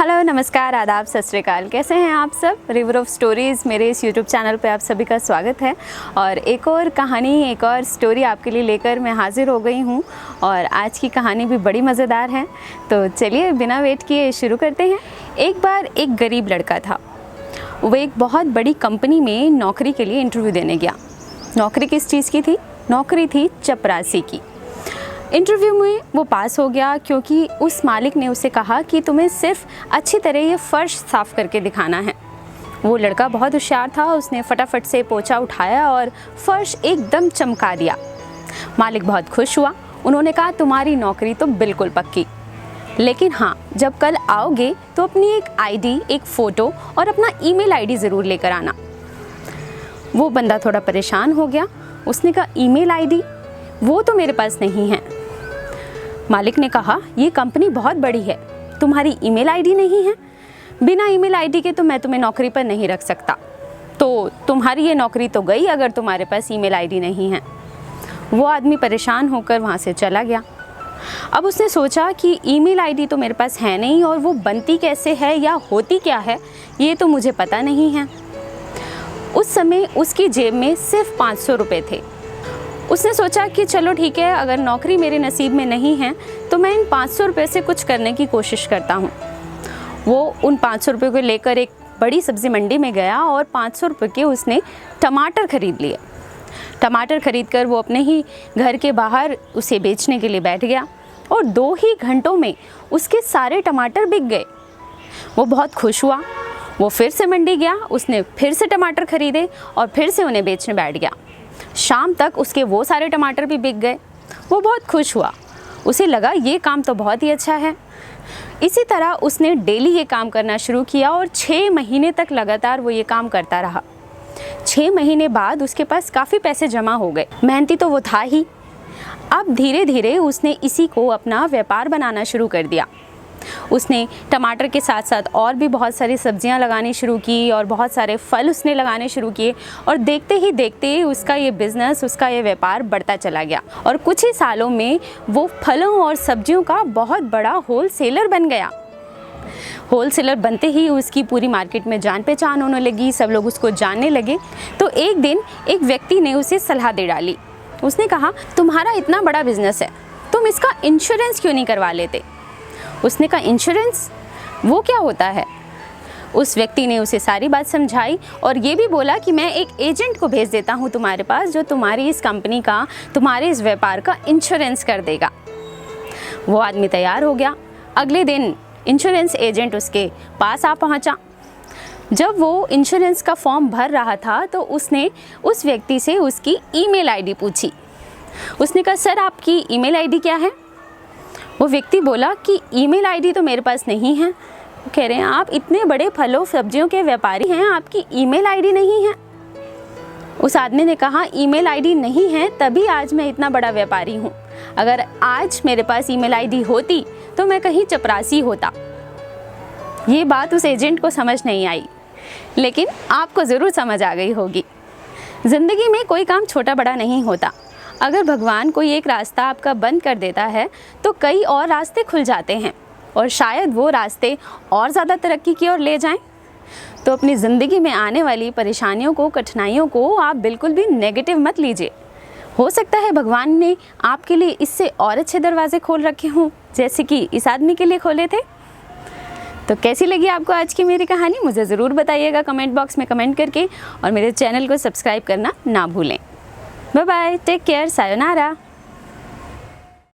Hello, नमस्कार, आदाब, सत श्री अकाल। कैसे हैं आप सब? रिवर ऑफ स्टोरीज़ मेरे इस यूट्यूब चैनल पे आप सभी का स्वागत है। और एक और कहानी, एक और स्टोरी आपके लिए लेकर मैं हाज़िर हो गई हूँ। और आज की कहानी भी बड़ी मज़ेदार है, तो चलिए बिना वेट किए शुरू करते हैं। एक बार एक गरीब लड़का था। वो एक बहुत बड़ी कंपनी में नौकरी के लिए इंटरव्यू देने गया। नौकरी किस चीज़ की थी? नौकरी थी चपरासी की। इंटरव्यू में वो पास हो गया क्योंकि उस मालिक ने उसे कहा कि तुम्हें सिर्फ अच्छी तरह ये फ़र्श साफ़ करके दिखाना है। वो लड़का बहुत होशियार था, उसने फटाफट से पोंछा उठाया और फ़र्श एकदम चमका दिया। मालिक बहुत खुश हुआ। उन्होंने कहा तुम्हारी नौकरी तो बिल्कुल पक्की, लेकिन हाँ, जब कल आओगे तो अपनी एक आईडी, एक फ़ोटो और अपना ईमेल आईडी ज़रूर लेकर आना। वो बंदा थोड़ा परेशान हो गया। उसने कहा ईमेल आईडी? वो तो मेरे पास नहीं है। मालिक ने कहा ये कंपनी बहुत बड़ी है, तुम्हारी ईमेल आईडी नहीं है? बिना ईमेल आईडी के तो मैं तुम्हें नौकरी पर नहीं रख सकता। तो तुम्हारी ये नौकरी तो गई अगर तुम्हारे पास ईमेल आईडी नहीं है। वो आदमी परेशान होकर वहाँ से चला गया। अब उसने सोचा कि ईमेल आईडी तो मेरे पास है नहीं, और वो बनती कैसे है या होती क्या है ये तो मुझे पता नहीं है। उस समय उसकी जेब में सिर्फ 500 रुपये थे। उसने सोचा कि चलो ठीक है, अगर नौकरी मेरे नसीब में नहीं है तो मैं इन 500 रुपये से कुछ करने की कोशिश करता हूँ। वो उन 500 रुपये को लेकर एक बड़ी सब्ज़ी मंडी में गया और 500 रुपये के उसने टमाटर ख़रीद लिए। टमाटर ख़रीद कर वो अपने ही घर के बाहर उसे बेचने के लिए बैठ गया, और 2 ही घंटों में उसके सारे टमाटर बिक गए। वो बहुत खुश हुआ। वो फिर से मंडी गया, उसने फिर से टमाटर ख़रीदे और फिर से उन्हें बेचने बैठ गया। शाम तक उसके वो सारे टमाटर भी बिक गए। वो बहुत खुश हुआ। उसे लगा ये काम तो बहुत ही अच्छा है। इसी तरह उसने डेली ये काम करना शुरू किया और 6 महीने तक लगातार वो ये काम करता रहा। 6 महीने बाद उसके पास काफ़ी पैसे जमा हो गए। मेहनती तो वो था ही। अब धीरे धीरे उसने इसी को अपना व्यापार बनाना शुरू कर दिया। उसने टमाटर के साथ साथ और भी बहुत सारी सब्जियां लगानी शुरू की और बहुत सारे फल उसने लगाने शुरू किए, और देखते ही देखते उसका ये बिज़नेस, उसका ये व्यापार बढ़ता चला गया। और कुछ ही सालों में वो फलों और सब्जियों का बहुत बड़ा होलसेलर बन गया। होलसेलर बनते ही उसकी पूरी मार्केट में जान पहचान होने लगी, सब लोग उसको जानने लगे। तो एक दिन एक व्यक्ति ने उसे सलाह दे डाली। उसने कहा तुम्हारा इतना बड़ा बिजनेस है, तुम इसका इंश्योरेंस क्यों नहीं करवा लेते? उसने कहा इंश्योरेंस? वो क्या होता है? उस व्यक्ति ने उसे सारी बात समझाई और ये भी बोला कि मैं एक एजेंट को भेज देता हूँ तुम्हारे पास, जो तुम्हारी इस कंपनी का, तुम्हारे इस व्यापार का इंश्योरेंस कर देगा। वो आदमी तैयार हो गया। अगले दिन इंश्योरेंस एजेंट उसके पास आ पहुँचा। जब वो इंश्योरेंस का फॉर्म भर रहा था तो उसने उस व्यक्ति से उसकी ईमेल आईडी पूछी। उसने कहा सर, आपकी ईमेल आईडी क्या है? वो व्यक्ति बोला कि ईमेल आईडी तो मेरे पास नहीं है। वो कह रहे हैं आप इतने बड़े फलों सब्जियों के व्यापारी हैं, आपकी ईमेल आईडी नहीं है? उस आदमी ने कहा ईमेल आईडी नहीं है तभी आज मैं इतना बड़ा व्यापारी हूँ। अगर आज मेरे पास ईमेल आईडी होती तो मैं कहीं चपरासी होता। ये बात उस एजेंट को समझ नहीं आई, लेकिन आपको ज़रूर समझ आ गई होगी। ज़िंदगी में कोई काम छोटा बड़ा नहीं होता। अगर भगवान कोई एक रास्ता आपका बंद कर देता है तो कई और रास्ते खुल जाते हैं, और शायद वो रास्ते और ज़्यादा तरक्की की ओर ले जाएं। तो अपनी ज़िंदगी में आने वाली परेशानियों को, कठिनाइयों को आप बिल्कुल भी नेगेटिव मत लीजिए। हो सकता है भगवान ने आपके लिए इससे और अच्छे दरवाजे खोल रखे हों, जैसे कि इस आदमी के लिए खोले थे। तो कैसी लगी आपको आज की मेरी कहानी? मुझे ज़रूर बताइएगा कमेंट बॉक्स में कमेंट करके, और मेरे चैनल को सब्सक्राइब करना ना भूलें। Bye bye, take care, sayonara.